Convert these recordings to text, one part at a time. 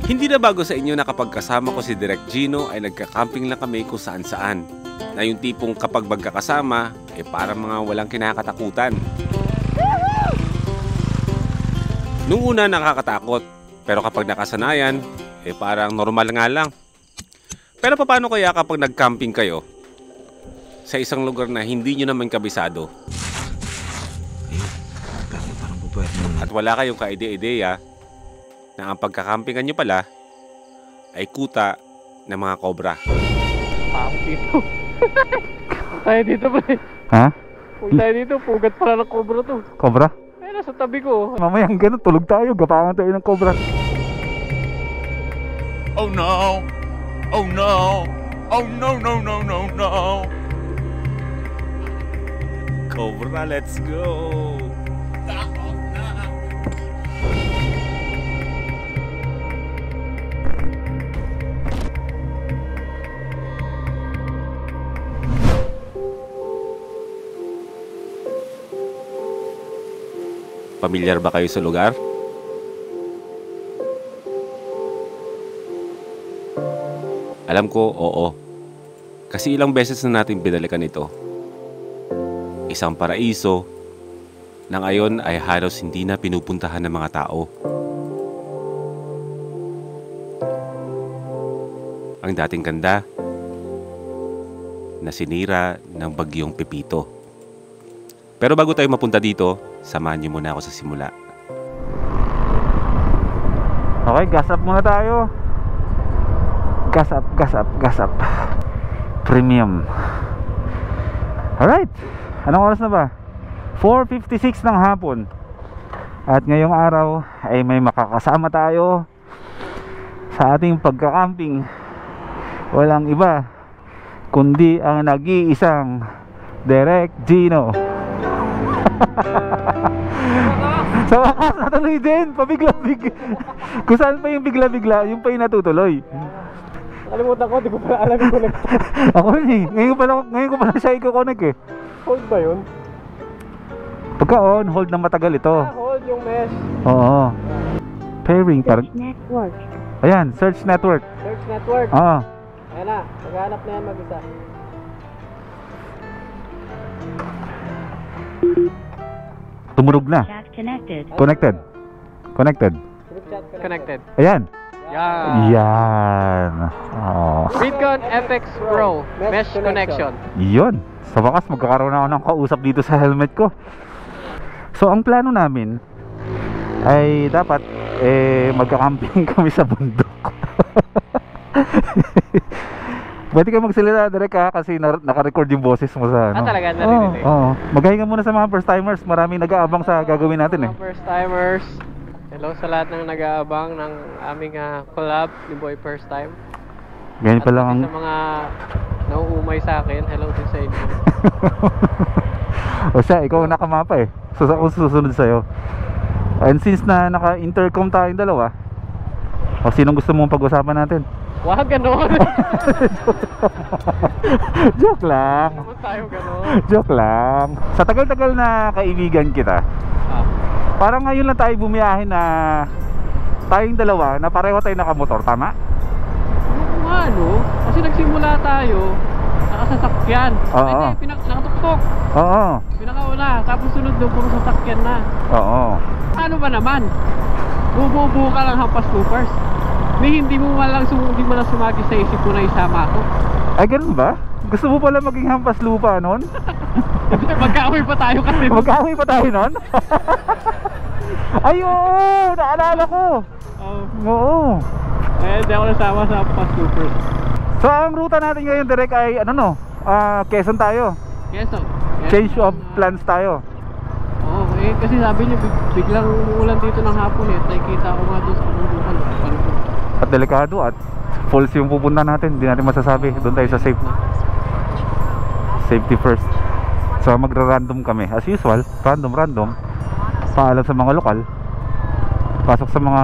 Hindi na bago sa inyo na kapag kasama ko si Direk Gino ay nagka-camping lang kami kung saan-saan. Na yung tipong kapag magkakasama ay parang mga walang kinakatakutan. Nung una nakakatakot, pero kapag nakasanayan, eh parang normal nga lang. Pero paano kaya kapag nag-camping kayo sa isang lugar na hindi nyo naman kabisado? At wala kayong kaide-ideya na ang pagkakampingan nyo pala ay kuta ng mga kobra. Takot dito. Kung tayo dito pre. Ha? Kung tayo dito, pugat pala ng kobra to. Cobra? Ay, nasa tabi ko. Mamayang ganun, tulog tayo, gapangan tayo ng cobra. Oh no! Oh no! Oh no no no no no! Cobra, let's go! Takot na! Pamilyar ba kayo sa lugar? Alam ko, oo. Kasi ilang beses na natin binalikan ito. Isang paraiso na ngayon ay halos hindi na pinupuntahan ng mga tao. Ang dating ganda na sinira ng bagyong Pepito. Pero bago tayo mapunta dito, samahan niyo muna ako sa simula. Okay, gas up muna tayo. Gas up, gas up, gas up. Premium. Alright, anong oras na ba? 4:56 ng hapon. At ngayong araw ay may makakasama tayo sa ating pagkakamping. Walang iba kundi ang nag-iisang Direk Gino. Sa wakas natuloy din, pabigla-bigla. Kung saan pa yung bigla-bigla, yung pa yung natutuloy. Nakalimutan ko, di ko pala alam yung connect. Ako rin eh, ngayon ko pala siya i-connect eh. Hold ba yun? Pagka on, hold na matagal ito. Hold yung mesh. Oo. Pairing parang. Network. Ayan, search network. Search network. Oo. Ayan na, maghanap na yan mag-isa. Tumurog na. Chat connected. Connected. Connected. Group chat connected. Ayan. Yan. Yan. Oo. Bitcoin FX Pro Mesh Connection. Yun. Sa wakas, magkakaroon ako ng kausap dito sa helmet ko. So, ang plano namin ay dapat magka-camping kami sa bundok. Pwede ka magsalita direct ha, kasi naka-record yung boses mo sa ano. Talaga narinig. Oo. Maghahinga muna sa mga first timers. Maraming nag-aabang sa gagawin natin eh. Mga first timers. Hello sa lahat ng nag-aabang ng aming collab ni Boy First Time. Ganyan pa lang ang... Sa mga nauumay sa akin, hello din sa inyo. O siya, ikaw ang nakamapa eh. So ako susunod sa'yo. And since na naka-intercom tayong dalawa, o sinong gusto mong pag-usapan natin? Wag gano'n. Joke lang. Naman tayo gano'n. Joke lang. Sa tagal-tagal na kaibigan kita, parang ngayon lang tayo bumiyahin na tayong dalawa na pareho tayo nakamotor, tama? Ano? Kasi nagsimula tayo nakasasakyan. Oo. Ay, nakatuktok. Oo. Pinakauna. Tapos sunod doon puro sasakyan na. Oo. Ano ba naman? Bubuo ka lang hampas loopers. Hindi mo lang sumagi sa isip ko na isama ako. Ay, ganun ba? Gusto mo pala maging hampas lupa nun? Magkaaway pa tayo kasi. Magkaaway pa tayo nun? Ay, oo! Naalala ko! Oo. Hindi ako nasama sa hampas loopers. So, ang ruta natin ngayon direct ay, Quezon tayo. Quezon. Change of plans tayo. Oo, kasi sabi niyo biglang umuulan dito ng hapon eh. Nakikita ko nga doon sa kabundukan. At delikado at falls yung pupunta natin. Hindi natin masasabi. Doon tayo sa safety first. So magra-random kami as usual. Random. Paalam sa mga lokal. Pasok sa mga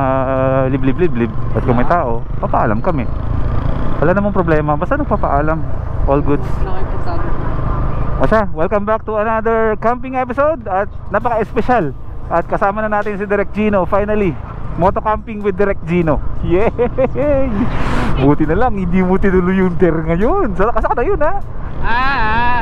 liblib. At kung may tao, papaalam kami. Wala namang problema. Basta nagpapaalam. All goods. O siya, welcome back to another camping episode. At napaka-espesyal. At kasama na natin si Direk Gino finally. Moto camping with Direct Gino. Yay! Buti na lang, hindi mo tinuloy yung der ngayon. Kasaka na yun, ha?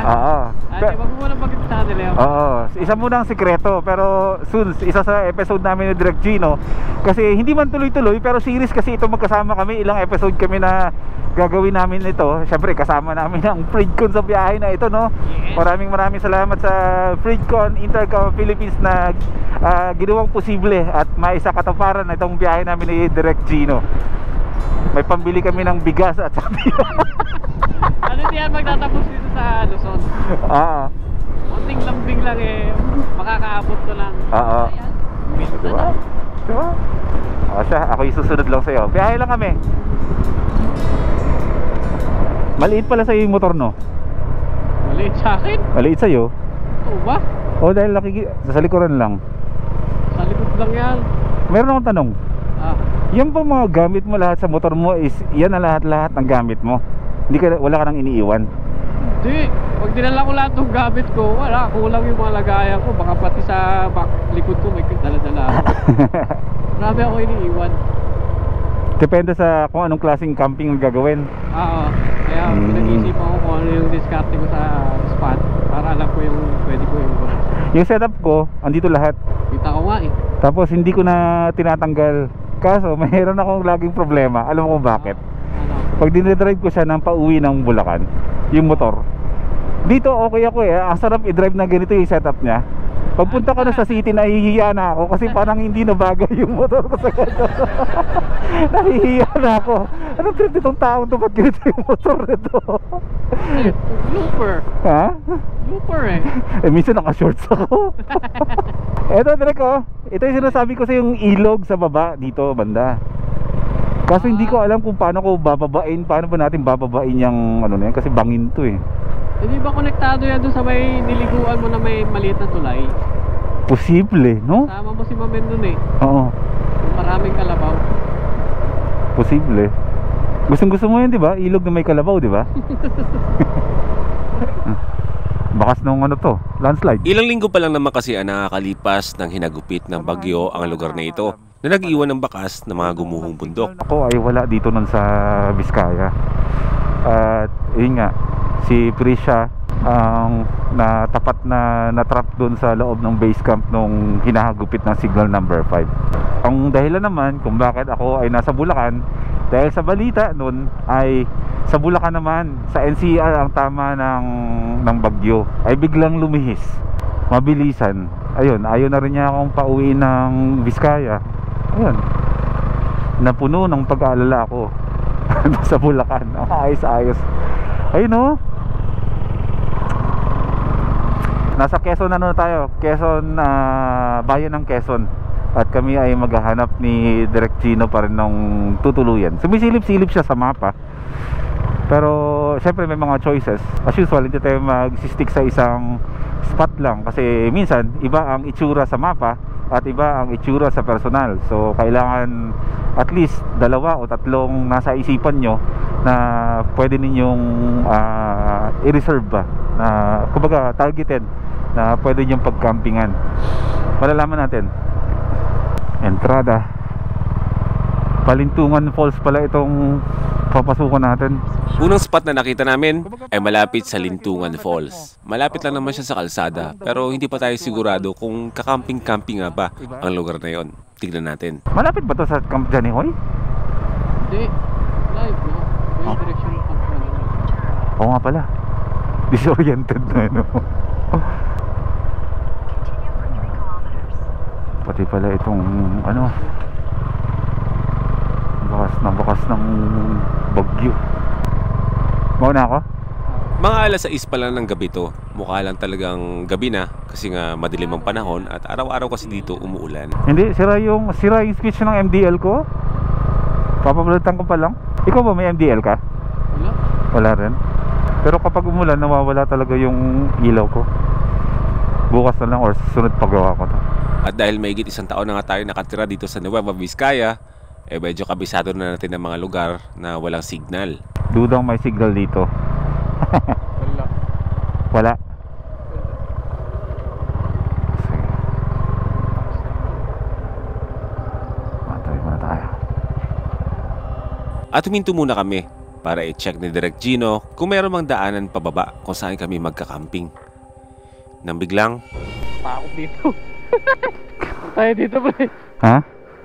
Oo. Ate, wag mo muna bagay sa kanila yun. Oo, isa muna ang sikreto. Pero soon, isa sa episode namin ni Direct Gino. Kasi hindi man tuloy-tuloy, pero series kasi ito magkasama kami. Ilang episode kami na gagawin namin ito. Siyempre kasama namin ang Freedcon sa biyahe na ito, no? Yes. Maraming salamat sa Freedcon Intercom Philippines na ginawang posible at maisakatuparan na itong biyahe namin ni Direct Gino. May pambili kami ng bigas at sabi. Ano diyan magtatapos dito sa Luzon? Oo. Konting lambing lang eh. Makakaabot ko lang. Oo. Minsan Diba? Diba? O siya, ako yung susunod lang sa'yo. Biyahe lang kami. Maliit pala sa'yo yung motor, no? Maliit sa akin? Maliit sa'yo? Oo ba? O dahil sa likuran lang. Sa likod lang yan. Meron akong tanong. Yan pa mga gamit mo lahat sa motor mo is yan na lahat ng gamit mo. Wala ka nang iniiwan. Hindi. Pag dinala ko lahat ng gamit ko, wala. Kulang yung mga lagayan ko. Baka pati sa likod ko may dala-dala ako. Marami ako iniiwan. Depende sa kung anong klaseng camping ang gagawin. Oo. Kaya pinag-iisipan ko kung ano yung discarte ko sa spot. Para alam ko yung pwede ko yung Yung setup ko, andito lahat. kita ko nga eh. Tapos hindi ko na tinatanggal. Kaso mayroon akong laging problema. Alam mo kung bakit? Ano? Pag dinidrive ko siya ng pauwi ng Bulacan, yung motor, dito okay ako eh. Ang sarap i-drive na ganito yung setup niya. Pagpunta ko na sa city, nahihiya na ako kasi parang hindi na bagay yung motor ko sa ganito. Nahihiya na ako. Anong trip itong taong to? Ba't ganito yung motor nito? Looper. Ha? Looper eh. Eh minsan naka-shorts ako. Eto direk oh. Ito yung sinasabi ko sa yung ilog sa baba dito banda. Kaso hindi ko alam kung paano ko bababain. Paano ba natin bababain yung ano na yan? Kasi bangin to eh. Hindi ba konektado yan doon sa may niliguan mo na may maliit na tulay? Posible, no? Sama mo si Mamen doon eh. Oo. Yung maraming kalabaw. Posible. Gusto mo yan, di ba? Ilog na may kalabaw, di ba? Bakas nung ano to, landslide. Ilang linggo pa lang naman kasi ang nakakalipas ng hinagupit ng bagyo ang lugar na ito na nag-iwan ng bakas ng mga gumuhong bundok. Ako ay wala dito nun sa Vizcaya. At yun nga, si Prisha ang natapat na natrap doon sa loob ng base camp nung hinahagupit ng signal number 5. Ang dahilan naman kung bakit ako ay nasa Bulacan, dahil sa balita noon ay sa Bulacan naman, sa NCR ang tama ng bagyo ay biglang lumihis, mabilisan. Ayun, ayaw na rin niya akong pauwi ng Vizcaya. Ayun, napuno ng pag-aalala ako sa Bulacan. Ayos-ayos. Ayun oh. Nasa Quezon na tayo. Quezon, bayan ng Quezon. At kami ay maghahanap ni Direct Gino pa rin ng tutuluyan. Sumisilip-silip siya sa mapa. Pero syempre may mga choices. As usual, hindi tayo mag-stick sa isang spot lang. Kasi minsan, iba ang itsura sa mapa at iba ang itsura sa personal. So kailangan at least 2 o 3 nasa isipan nyo na pwede ninyong i-reserve ba, na kumbaga targeted, na pwede nyong pagcampingan. Malalaman natin. Entrada Palintungan Falls pala itong papasukan natin. Unang spot na nakita namin ay malapit sa Lintungan Falls. Malapit lang naman siya sa kalsada, pero hindi pa tayo sigurado kung kakamping-camping nga ba ang lugar na yon. Tignan natin. Malapit ba to sa Camp Janihoy? Hindi. Live no? May direction ng pagkakas. Oo nga pala. Disoriented na ano. Pati pala itong ano, bakas ng bagyo. Mauna ako? Mga alas 6 pa lang ng gabi to. Mukha lang talagang gabi na kasi nga madilim ang panahon at araw-araw kasi dito umuulan. Hindi, sira yung switch ng MDL ko. Papapalitan ko pa lang. Ikaw ba may MDL ka? Wala. Wala rin. Pero kapag umulan, nawawala talaga yung ilaw ko. Bukas na lang or sunod paggawa ko to. At dahil mahigit 1 taon na nga tayo nakatira dito sa Nueva Vizcaya, eh medyo kabisado na natin ng mga lugar na walang signal. Dudang may signal dito. Wala. Wala. Sige. At huminto muna kami para i-check ni Direk Gino kung meron mang daanan pababa kung saan kami magka-camping. Nang biglang, Takot dito. Kung tayo dito, pre. Ha?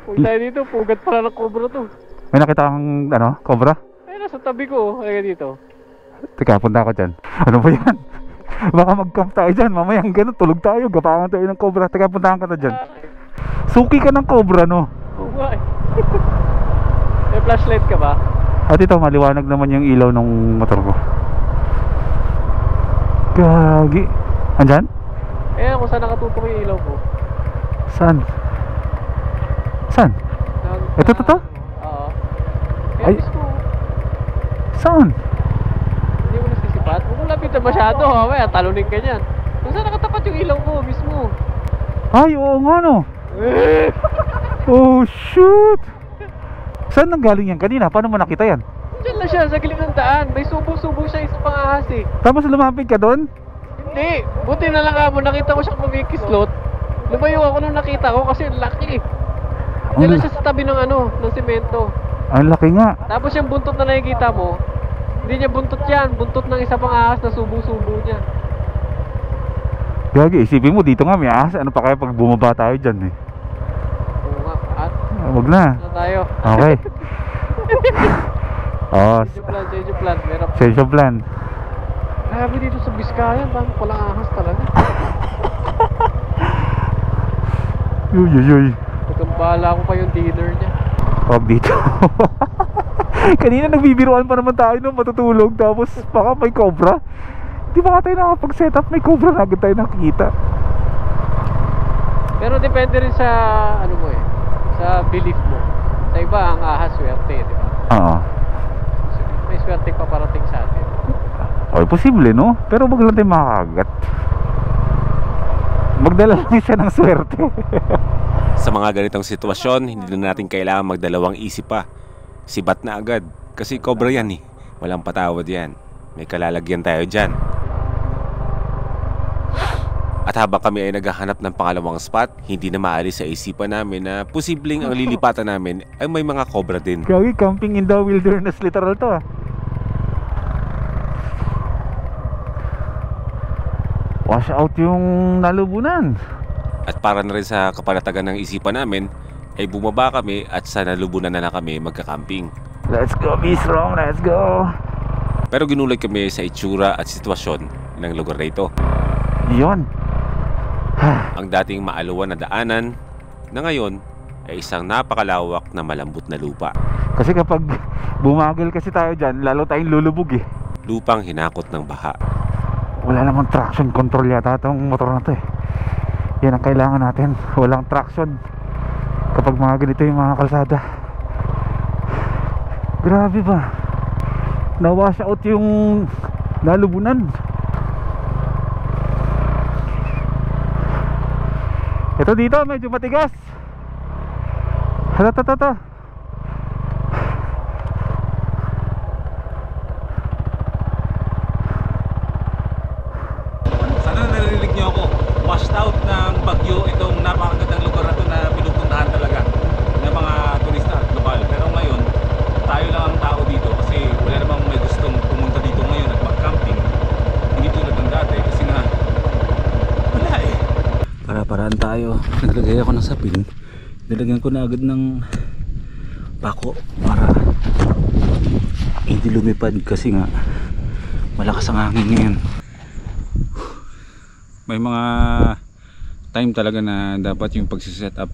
Kung tayo dito, pugat pala ng cobra to. May nakita kang cobra? Ay, nasa tabi ko. Kaya dito. Teka, punta ako dyan. Ano ba yan? Baka mag-camp tayo dyan. Mamaya ang ganun, tulog tayo. Gapangan tayo ng cobra. Teka, puntahan ka na dyan. Suki ka ng cobra, no? Oo nga eh. May flashlight ka ba? At ito, maliwanag naman yung ilaw ng motor ko. Gagi. Andyan? Eh, kung saan nakatutok yung ilaw ko. Saan? Saan? Ito, to? Oo. Ay. Ay, mismo. Saan? Hindi mo nasisipat. Huwag mong lapitan masyado, ha? May talunin ka niyan. Kung saan nakatapat yung ilaw ko, mismo. Ay, oo nga, no? Oh, shoot! Saan nanggaling yan kanina? Paano mo nakita yan? Diyan lang siya, sa gilid ng daan. May subo-subo siya, isa pang ahas eh. Tapos lumapit ka doon? Hindi, buti na lang mo, nakita ko siya kumikislot. Lumayo ako nung nakita ko kasi laki eh. Diyan lang siya sa tabi ng ng semento. Ang laki nga. Tapos yung buntot na nakikita mo, hindi niya buntot yan, buntot ng isa pang ahas na subo-subo niya. Gagi, isipin mo dito nga may ahas. Ano pa kaya pag bumaba tayo dyan eh? Oo nga, at Wag na. na tayo. Okay. Oh, Change plan, meron. change of plan. Grabe dito sa Biskayan, bang walang ahas talaga. Uy, uy, uy. Pagkambala ko pa yung dinner niya. Wag dito. Kanina nagbibiruan pa naman tayo nung matutulog. Tapos baka may cobra. Di ba tayo nakapag-set up? May cobra na agad tayo nakikita. Pero depende rin sa sa belief mo. Sa iba ang ahas swerte, di ba? Oo. May swerte pa parating sa atin. Okay, posible no? Pero wag lang tayo makakagat. Magdala lang siya ng swerte. sa mga ganitong sitwasyon, hindi na natin kailangan magdalawang isip pa. Sibat na agad. Kasi cobra yan eh. Walang patawad yan. May kalalagyan tayo dyan. At habang kami ay naghahanap ng pangalawang spot, hindi na maalis sa isipan namin na posibleng ang lilipatan namin ay may mga cobra din. Gagi, camping in the wilderness literal to ah. Wash out yung nalubunan. At para na rin sa kapanatagan ng isipan namin, ay bumaba kami at sa nalubunan na lang kami magka-camping. Let's go, be strong, let's go. Pero ginulat kami sa itsura at sitwasyon ng lugar na ito. Yun. Ang dating maaluwan na daanan na ngayon ay isang napakalawak na malambot na lupa. Kasi kapag bumagal kasi tayo dyan, lalo tayong lulubog eh. Lupang hinakot ng baha. Wala namang traction control yata itong motor na to eh. Yan ang kailangan natin. Walang traction kapag mga ganito yung mga kalsada. Grabe ba? Na-wash out yung nalubunan. Ito dito medyo matigas. Ito. Sana narinig niyo ako. Washed out ng bagyo itong napakagandang lugar na ito na pinupuntahan talaga ng mga turista at lokal. Pero ngayon, tayo lang ang tao dito kasi wala namang may gustong pumunta dito ngayon at mag-camping. Hindi tulad ng dati kasi nga wala eh. Para-paraan tayo. Naglagay ako ng sapin. Nilagyan ko na agad ng pako para hindi lumipad kasi nga malakas ang hangin ngayon. May mga time talaga na dapat yung pagsiset up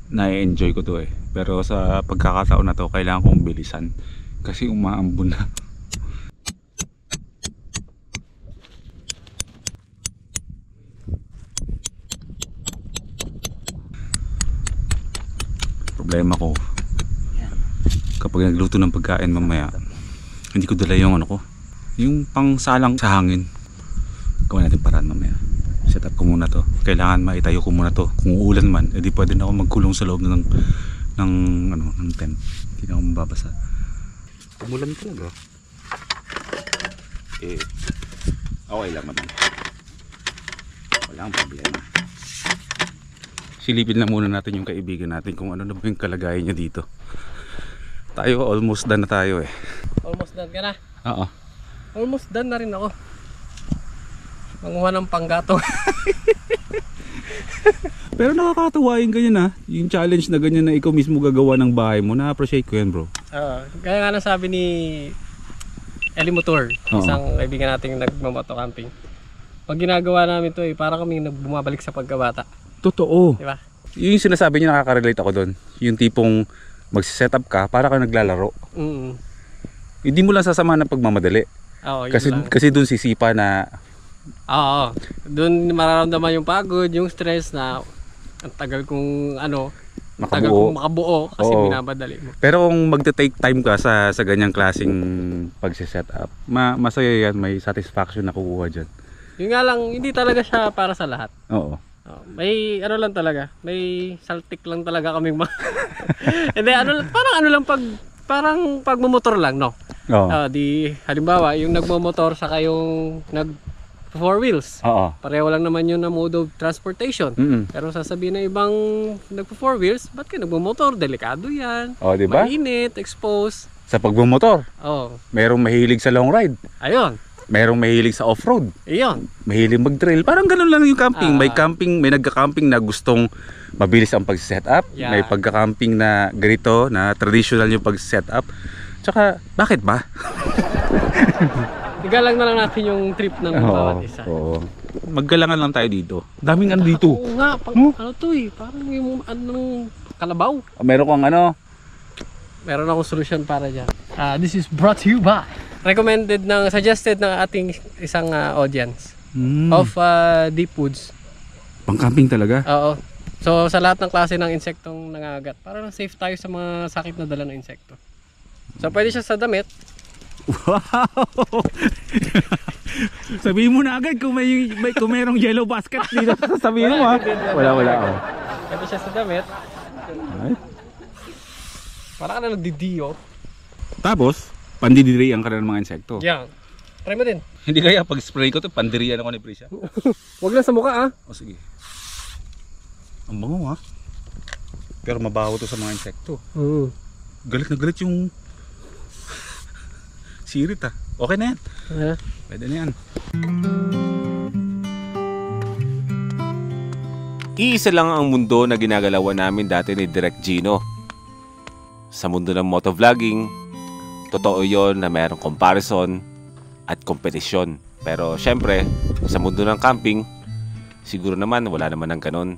na-enjoy ko to eh. Pero sa pagkakataon na to kailangan kong bilisan kasi umaambon na. Problema ko kapag nagluto ng pagkain mamaya, hindi ko dala yung yung pangsalang sa hangin. Gawin natin paraan mamaya. Set up ko muna to. Kailangan maitayo ko muna to. Kung uulan man, edi pwede na ako magkulong sa loob ng tent. Hindi na ako mababasa. Umulan talaga. Okay lang naman. Walang problema. Silipin lang muna natin yung kaibigan natin kung ano na ba yung kalagayan niya dito. Tayo almost done na tayo eh. Almost done ka na? Oo. Almost done na rin ako. Manguha ng panggatong. Pero nakakatuwa yung ganyan ha. Yung challenge na ganyan na ikaw mismo gagawa ng bahay mo. Na-appreciate ko yan bro. Kaya nga nasabi ni Eli Motor, Oo. isang kaibigan nating nagmamoto camping. Pag ginagawa namin to para kaming bumabalik sa pagkabata. Totoo. Di ba? Yung sinasabi niya nakaka-relate ako doon. Yung tipong magsiset up ka para ka naglalaro. Hindi mo lang sasamahan ng pagmamadali. Oo, Kasi doon sisipa na Oo. Doon mararamdaman yung pagod, yung stress na ang tagal kong tagal kong makabuo kasi Oo. binabadali mo. pero kung magte-take time ka sa ganyang klaseng pagsiset up, masaya yan, may satisfaction na kukuha dyan. Yung nga lang, hindi talaga siya para sa lahat. Oo. May lang talaga, may saltik lang talaga kaming hindi, parang pagmumotor lang, no? Oo. Di halimbawa, yung nagmumotor saka yung nag 4 wheels. Oo. Pareho lang naman yun na mode of transportation. Pero sasabihin ng ibang nagpo 4 wheels, ba't ka nagmumotor? Delikado yan. Oh, di ba? Mainit, expose. Sa pagbumotor, merong mahilig sa long ride. Ayun. Merong mahilig sa off-road. Iyon. Mahilig mag-trail. Parang ganun lang yung camping. May nagka-camping na gustong mabilis ang pag-set up. Yeah. May pagka-camping na ganito, na traditional yung pag-set up. Tsaka, bakit ba? Igalang na lang natin yung trip ng bawat isa. Oo. Maggalangan lang tayo dito. Daming ano dito. Oo nga, ano to parang yung anong kalabaw. Meron kang Meron akong solusyon para dyan. This is brought to you by suggested ng ating isang audience of deep woods. Pang-camping talaga? Oo. So sa lahat ng klase ng insektong nangagat, para lang safe tayo sa mga sakit na dala ng insekto. So pwede siya sa damit. Wow! Sabihin mo na agad kung kung merong yellow basket dito. Sabihin mo ha. Wala. Pwede siya sa damit. Alright. Para ka na nagdidiyo. Tapos, pandidirian ka na ng mga insekto. Yan. Try mo din. Hindi kaya pag spray ko to, pandirian ako ni Prisha. Huwag lang sa mukha O sige. Ang bango ha. Pero mabaho to sa mga insekto. Galit na galit yung sirit ha. Okay na yan. Pwede na yan. Iisa lang ang mundo na ginagalawan namin dati ni Direk Gino. Sa mundo ng motovlogging, totoo yon na mayroong comparison at kompetisyon. Pero syempre, sa mundo ng camping, siguro naman wala naman ng ganun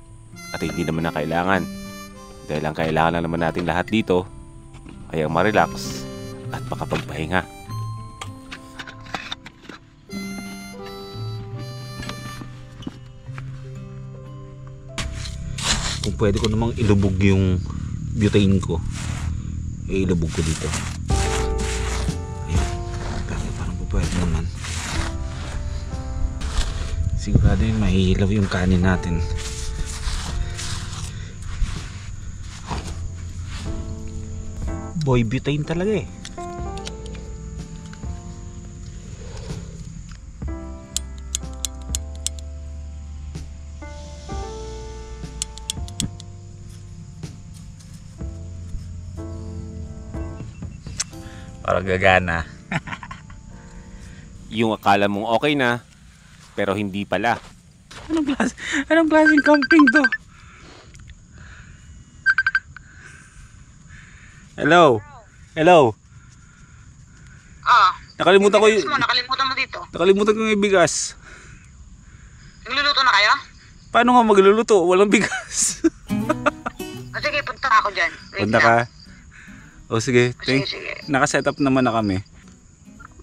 at hindi naman na kailangan. Dahil ang kailangan lang naman natin lahat dito ay ang ma-relax at makapagpahinga. Kung pwede ko namang ilubog yung butane ko, ilubog ko dito. Ayun. Parang pwede naman. Sigurado yun mahihilaw yung kanin natin. Boy butane talaga eh. Parang gagana. Yung akala mong okay na, pero hindi pala. Anong klaseng camping to? Hello? Hello? Nakalimutan ko yung... Nakalimutan mo dito. Nakalimutan ko yung bigas. Nagluluto na kayo? Paano nga magluluto? Walang bigas. Sige, punta ako dyan. Wait Punta lang. ka? O sige. Sige. Nakaset up naman na kami.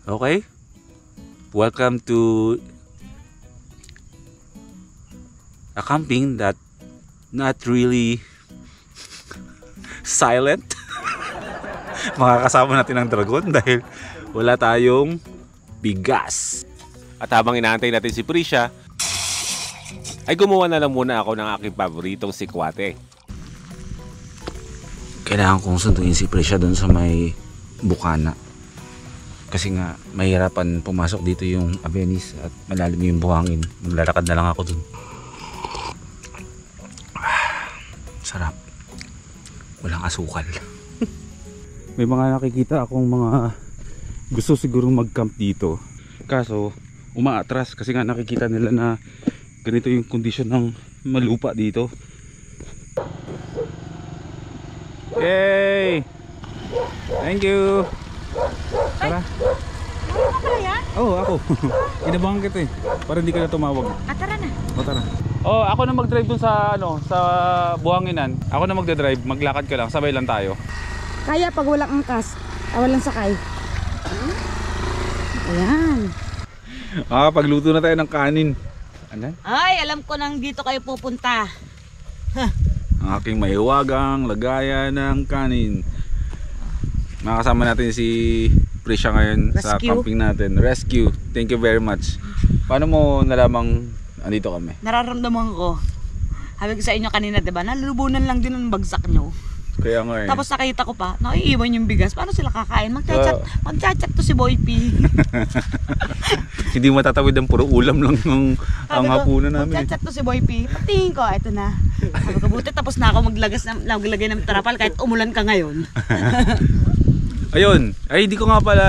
Okay? Welcome to a camping that not really silent. Makakasama natin ang dragon dahil wala tayong bigas. At habang inaantay natin si Prisha, ay gumawa na lang muna ako ng aking paboritong sikwate. Kailangan kong sunduin si Prisha doon sa may bukana. Kasi nga, mahirapan pumasok dito yung Avenis at malalim yung buhangin. Maglalakad na lang ako doon. Sarap. Walang asukal. may mga nakikita akong mga gusto sigurong mag-camp dito. Kaso umaatras kasi nga nakikita nila na ganito yung kondisyon ng malupa dito. Yay! Thank you! Tara. Oo, ako. Inabangan kita eh. Para hindi ka na tumawag. Tara na. O tara. Oh, ako na mag-drive dun sa sa Buhanginan. Ako na magde-drive, maglakad ka lang, sabay lang tayo. Kaya pag walang angkas, walang sakay. Ayan. Pagluto na tayo ng kanin. Ano? Ay, alam ko nang dito kayo pupunta. Ang aking mahiwagang lagayan ng kanin. Makasama natin si Prisha ngayon sa Rescue. camping natin. Rescue. Thank you very much. Paano mo nalamang andito kami? Nararamdaman ko. Sabi ko sa inyo kanina, diba? Nalulubunan lang din ang bagsak nyo. Kaya nga eh. Tapos nakita ko pa, naiiwan yung bigas. Paano sila kakain? Magchat-chat to si Boy P. Hindi matatawid ang puro ulam lang ang hapunan namin. Magchat-chat to si Boy P. Pagtingin ko, ito na. Sabi ko, buti tapos na ako maglagay ng trapal kahit umulan ka ngayon. Ayun, ay hindi ko nga pala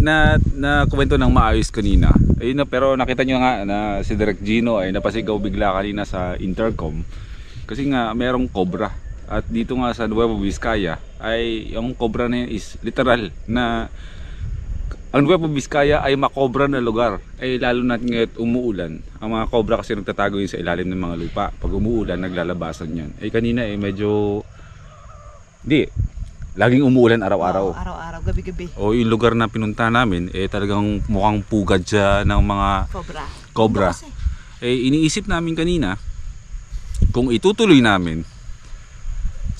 na kwento ng maayos kanina. Ayun na, pero nakita nyo nga na si Direk Gino ay napasigaw bigla kanina sa intercom. Kasi nga merong cobra. At dito nga sa Nueva Vizcaya ay yung cobra na yun is literal na ang Nueva Vizcaya ay makobra na lugar. Ay lalo na ngayon umuulan. Ang mga cobra kasi nagtatago yun sa ilalim ng mga lupa. Pag umuulan naglalabasan yan. Ay kanina medyo laging umuulan araw-araw. Araw-araw, gabi-gabi. O yung lugar na pinunta namin talagang mukhang pugad siya ng mga cobra. Iniisip namin kanina kung itutuloy namin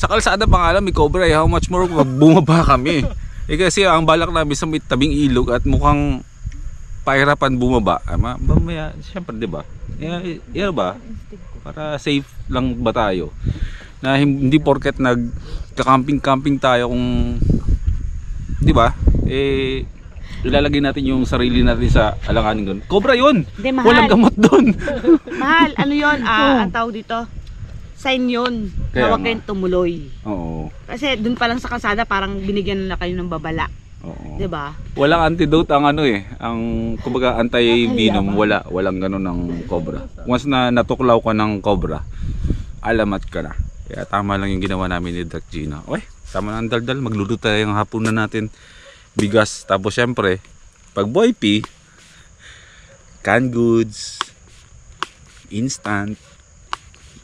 sa kalsada pa nga lang may cobra how much more bumaba kami. Kasi ang balak namin sa may tabing ilog at mukhang pahirapan bumaba. Mamaya, syempre diba? Ba? Para safe lang ba tayo? Na hindi porket nagka-camping tayo kung di ba? Ilalagay natin yung sarili natin sa alanganin doon. Cobra 'yun. Mahal. Walang gamot doon. Mahal, ano 'yon? Ang tawag dito. Sign 'yon. Kaya Huwag nga. kayong tumuloy. Oo. Kasi doon pa lang sa kalsada parang binigyan na kayo ng babala. Oo. 'Di ba? Walang antidote ang ang kumbaga anti-venom, walang ganun ng cobra. Once na natuklaw ka ng cobra, alamat ka na. Kaya tama lang yung ginawa namin ni Direk Gino. Oy, tama na ang daldal, magluluto tayo ng hapunan natin. Bigas, tapos syempre, pag Boy P, canned goods, instant,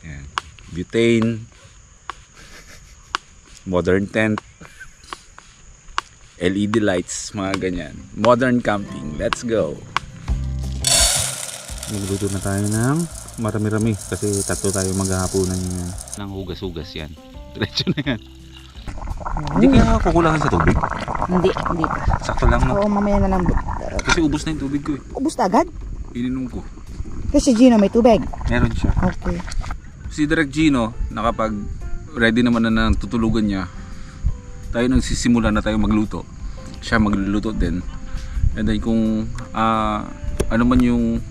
yan, butane, modern tent, LED lights, mga ganyan. Modern camping. Let's go. Magluto na tayo ng marami-rami kasi tatlo tayo maghahaponan yan. Nang hugas-hugas yan. Diretso na yan. Hindi kaya kukulangan sa tubig? Hindi pa. Sakto lang na. Oo, mamaya na lang. Kasi ubos na yung tubig ko eh. Ubus na agad? Ininom ko. Kasi Gino may tubig. Meron siya. Okay. Si Direk Gino, nakapag ready naman na ng tutulugan niya, tayo nagsisimula na tayo magluto. Siya magluluto din. And then kung ano man yung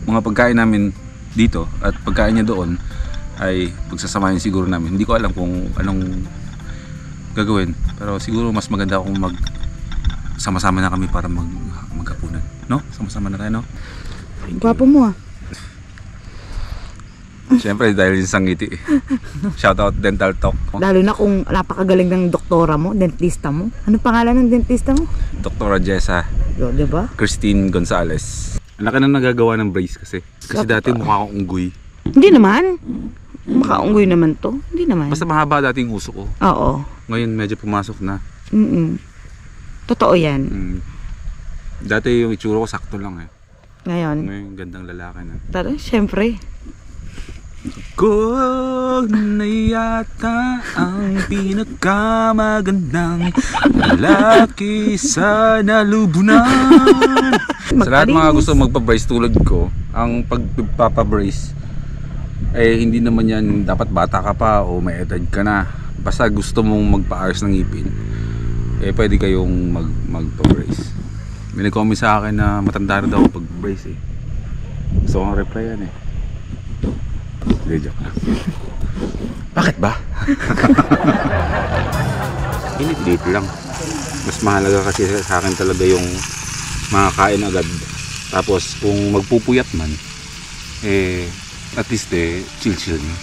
mga pagkain namin dito at pagkain niya doon ay pagsasamahin siguro namin. Hindi ko alam kung anong gagawin, pero siguro mas maganda kung sama-sama na kami para maghapunan, no? Sama-sama na tayo, no? Gwapo mo ah. Siyempre dahil sa ngiti. Shout out Dental Talk. Lalo na kung napakagaling ng doktora mo, dentista mo. Ano pangalan ng dentista mo? Dr. Jessa Yo, diba? Christine Gonzalez. Ang laki na nagagawa ng brace kasi dati mukha akong unggoy. Hindi naman. Makaunggoy naman to. Hindi naman. Basta mahaba dati yung uso ko. Oo. Ngayon medyo pumasok na. Totoo yan. Dati yung itsura ko sakto lang eh. Ngayon. Ngayon gandang lalaki na. Tara, syempre. Kung na yata ang pinakamagandang lalaki sa nalubunan. Sa lahat mga gusto magpa-brace tulad ko, ang pagpapabrace hindi naman yan dapat bata ka pa o may edad ka na. Basta gusto mong magpa-ayos ng ngipin, pwede kayong magpa-brace. May nag-comment sa akin na matanda na daw pag-brace eh. Gusto kong reply yan eh. Joke lang. Bakit ba? Init lang. Mas mahalaga kasi sa akin talaga yung makakain agad. Tapos kung magpupuyat man, at least chill na.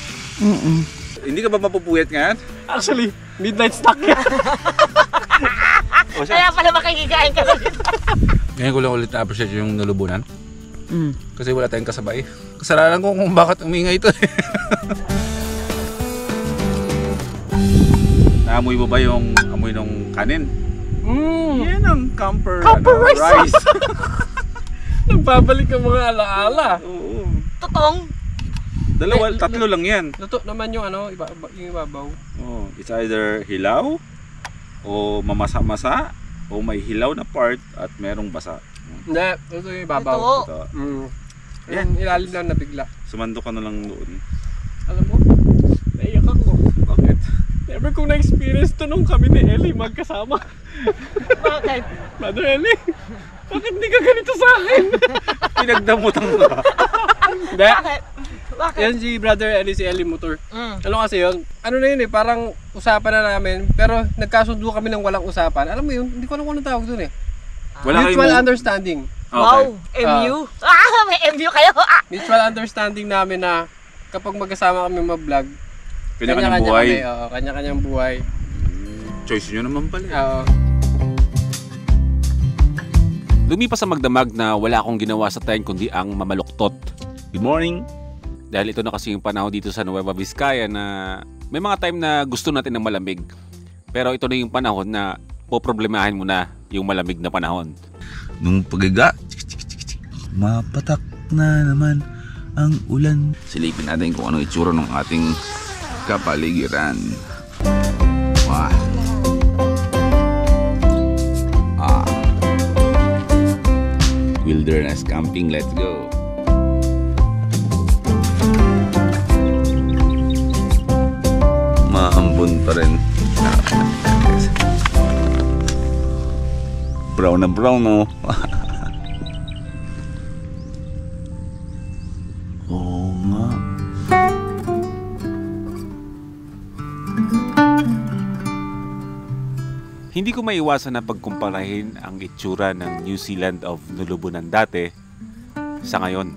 Hindi ka ba mapupuyat ngayon? Actually, midnight snack yan. Kaya pala makikikain ka na dito. Ngayon ko lang ulit na-appreciate yung nulubunan. Kasi wala tayong kasabay. Kasalanan ko kung bakit umingay ito. Naamoy mo ba yung amoy ng kanin? Yan ang camper rice. Nagbabalik ang mga alaala. Oo. Totong. Tatlo lang yan. Luto naman yung yung ibabaw. Oh, it's either hilaw o mamasa-masa o may hilaw na part at merong basa. Hindi, ito yung ibabaw. Ito. Yan, ilalim lang na bigla. Sumando ka na lang doon. Alam mo, naiyak ako. Bakit? Never kong na-experience to nung kami ni Ellie magkasama. Bakit? Brother Ellie, bakit hindi ka ganito sa akin? Pinagdamutan ka. Hindi. Bakit? Yan si Brother Ellie, si Ellie Motor. Ano kasi yun? Ano na yun parang usapan na namin, pero nagkasundo kami ng walang usapan. Alam mo yun, hindi ko alam kung anong tawag dun Mutual understanding. Wow, MU. May MU kayo. Mutual understanding namin na kapag magkasama kami mag-vlog, Kanya-kanyang buhay. kami, kanya-kanyang buhay. Choice nyo naman pala. Oo. Lumipas sa magdamag na wala akong ginawa sa time kundi ang mamaluktot. Good morning. Dahil ito na kasi yung panahon dito sa Nueva Vizcaya na may mga time na gusto natin ng malamig. Pero ito na yung panahon na poproblemahin mo na yung malamig na panahon. Nung pagaga, mapatak na naman ang ulan. Silipin natin kung anong itsura ng ating kapaligiran. Wah. Wilderness camping, let's go. Maambon pa rin. Brown na brown, no? Oo nga. Hindi ko maiwasan na pagkumparahin ang itsura ng New Zealand of Nulubunan dati sa ngayon.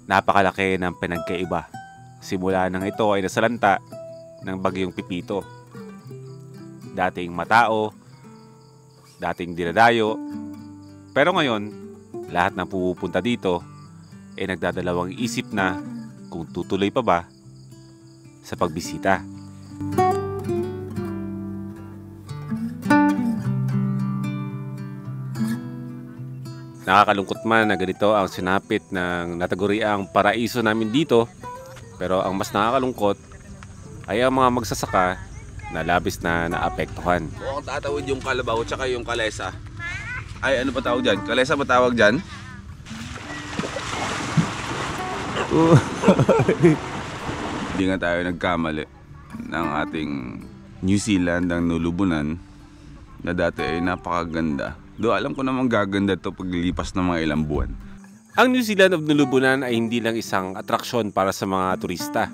Napakalaki ng pinagkaiba. Simula nang ito ay nasalanta ng bagyong Pipito. Dating matao, dating dinadayo, pero ngayon, lahat ng pupunta dito ay nagdadalawang isip na kung tutuloy pa ba sa pagbisita. Nakakalungkot man na ganito ang sinapit ng nataguriang paraiso namin dito, pero ang mas nakakalungkot ay ang mga magsasaka na labis na naapektuhan. Kung tatawid yung kalabaw tsaka yung kalesa. Ay, ano ba tawag dyan? Kalesa ba tawag dyan? Hindi nga tayo nagkamali ng ating New Zealand ang nulubunan na dati ay napakaganda. Do alam ko namang gaganda to paglilipas ng mga ilang buwan. Ang New Zealand of Nulubunan ay hindi lang isang atraksyon para sa mga turista.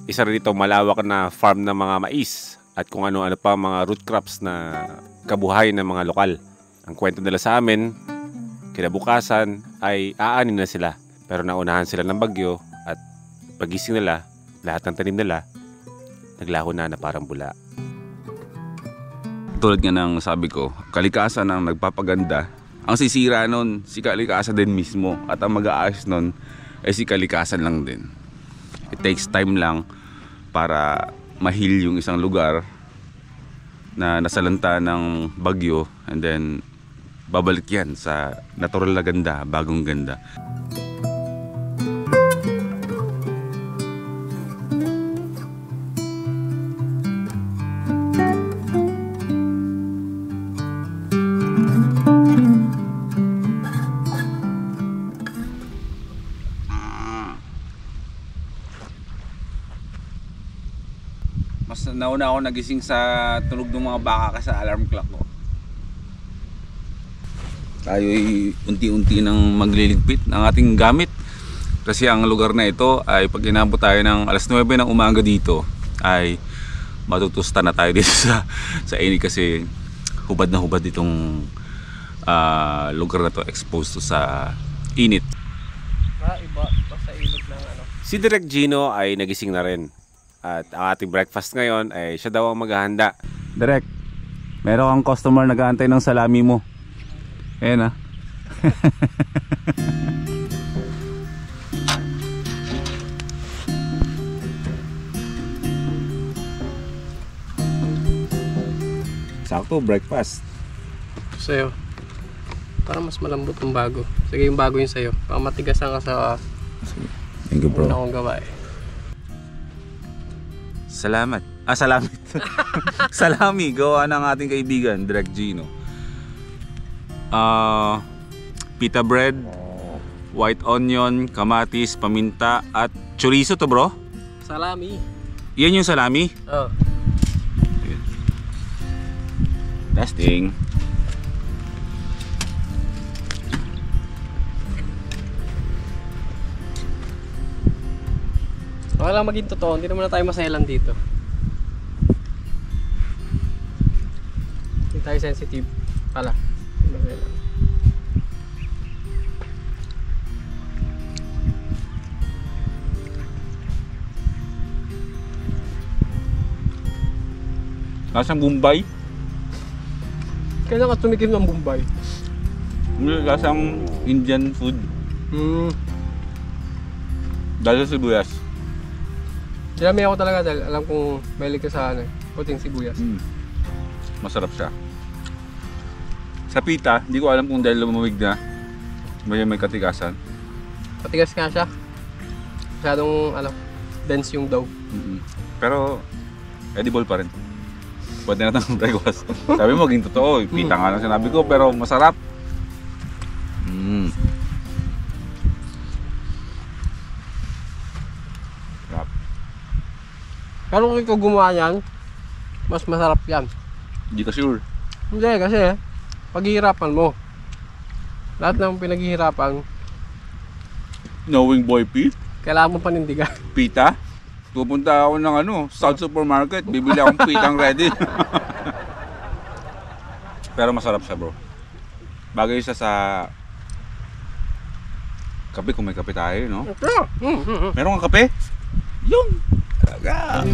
Isa rin itong malawak na farm ng mga mais at kung ano-ano pa mga root crops na kabuhayan ng mga lokal. Ang kwento nila sa amin, kinabukasan ay aanin na sila. Pero naunahan sila ng bagyo at pagising nila, lahat ng tanim nila, naglaho na parang bula. Tulad nga ng sabi ko, kalikasan ang nagpapaganda. Ang sisira nun, si kalikasan din mismo. At ang mag-aayos nun, ay si kalikasan lang din. It takes time lang para ma-heal yung isang lugar na nasalanta ng bagyo. And then, babalik yan sa natural na ganda, bagong ganda. Mas nauna ako nagising sa tunog ng mga baka sa alarm clock ko. Tayo ay unti-unti nang magliligpit ng ating gamit. Kasi ang lugar na ito ay pag inabot tayo ng alas 9 ng umaga dito ay matutusta na tayo dito sa init kasi hubad na hubad itong lugar na to, exposed to sa init. Iba sa ilog ng ano. Si Direk Gino ay nagising na rin. At ang ating breakfast ngayon ay siya daw ang maghahanda. Direk, meron kang customer nag-aantay ng salami mo. Ayan ah. Sakto, breakfast. Sa'yo. Para mas malambot yung bago. Sige, yung bago yung sa'yo. Para matigasan ka sa Thank you, bro. una kong gawa eh. Salamat. Salamat. Salami, gawa ng ating kaibigan, Direk Gino. Pita bread, white onion, kamatis, paminta, at chorizo to, bro. Salami. Yan yung salami. Oh. Testing. Baka lang maging totoo, hindi naman na tayo masayalan dito. Hindi tayo sensitive. Pala. Lasang Bombay. Kailan ka tumikim ng Bombay? Lasang Indian food. Dahil sa sibuyas. Sinami ako talaga dahil alam kong mahilig ka sa ano, puting sibuyas. Masarap siya. Sa pita, hindi ko alam kung dahil lumamig na may katigasan. Patigas nga siya. Masyadong ano, dense yung dough. Pero edible pa rin. Pwede na itong breakfast. Sabi mo, maging totoo. Pita nga lang sinabi ko, pero masarap. Sarap. Pero kung ikaw gumawa yan, mas masarap yan. Hindi ka sure. Hindi kasi, paghihirapan mo. Lahat ng pinaghihirapan, Knowing Boy P, kailangan mo panindigan. pita. Pupunta ako ng South Supermarket, bibili akong pitang ready. Pero masarap siya, bro. Bagay siya sa kape kung may kape tayo, no? Meron kang kape? Yung! Talaga!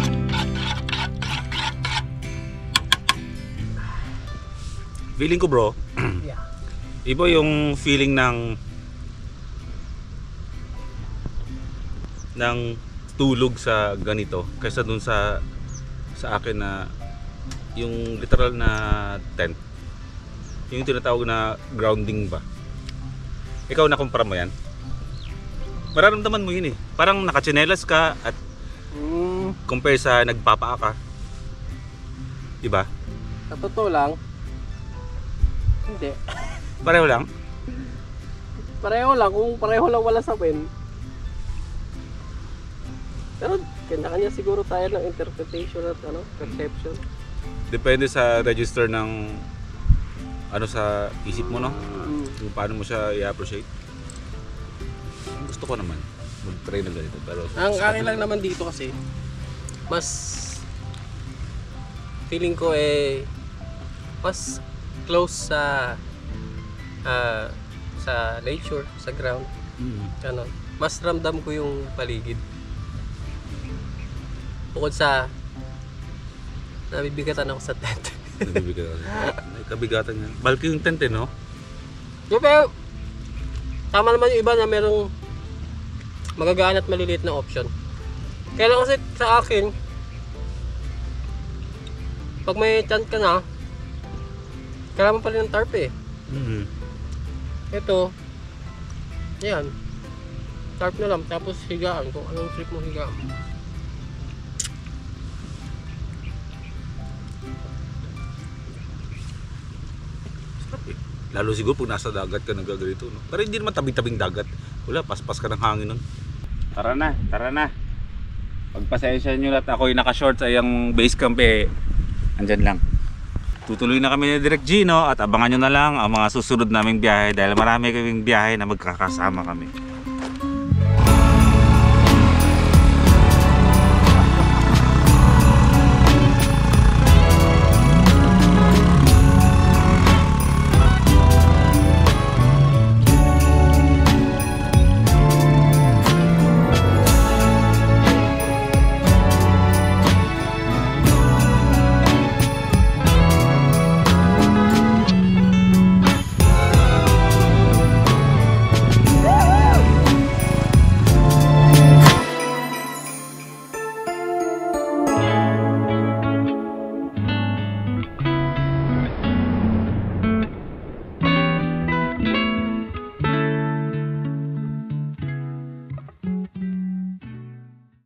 Feeling ko, bro, Yeah. iba yung feeling ng tulog sa ganito kaysa dun sa akin na yung literal na tent, yung tinatawag na grounding ba. Ikaw na kumpara mo yan, mararamdaman mo yun eh, parang nakatsinelas ka at compare sa nagpapaa ka, diba? Sa totoo lang, hindi. Pareho lang. Pareho lang, kung pareho lang wala sapin. Pero kanya-kanya siguro tayo ng interpretation at perception. Depende sa register ng sa isip mo, no? Kung paano mo siya i-appreciate. Gusto ko naman mag-try ng ganito, pero Ang akin lang naman dito kasi, mas feeling ko mas close sa nature, sa ground. Mas ramdam ko yung paligid. Bukod sa nabibigatan ako sa tent. may kabigatan yan. Bulky yung tent, no? Pero tama naman yung iba na merong magagaan at maliliit na option. Kaya lang kasi sa akin, pag may tent ka na, kailangan mo pa rin ng tarp eh. Ito, yan, tarp na lang, tapos higaan kung anong trip mo higaan. Lalo siguro pag nasa dagat ka nagaganito, no? Pero hindi naman tabing-tabing dagat. Wala, paspas ka ng hangin nun. Tara na, tara na. Pagpasensya nyo lahat, ako'y naka-shorts ay ang base camp andyan lang. Tutuloy na kami ni Direk Gino at abangan nyo na lang ang mga susunod naming biyahe dahil marami kaming biyahe na magkakasama kami.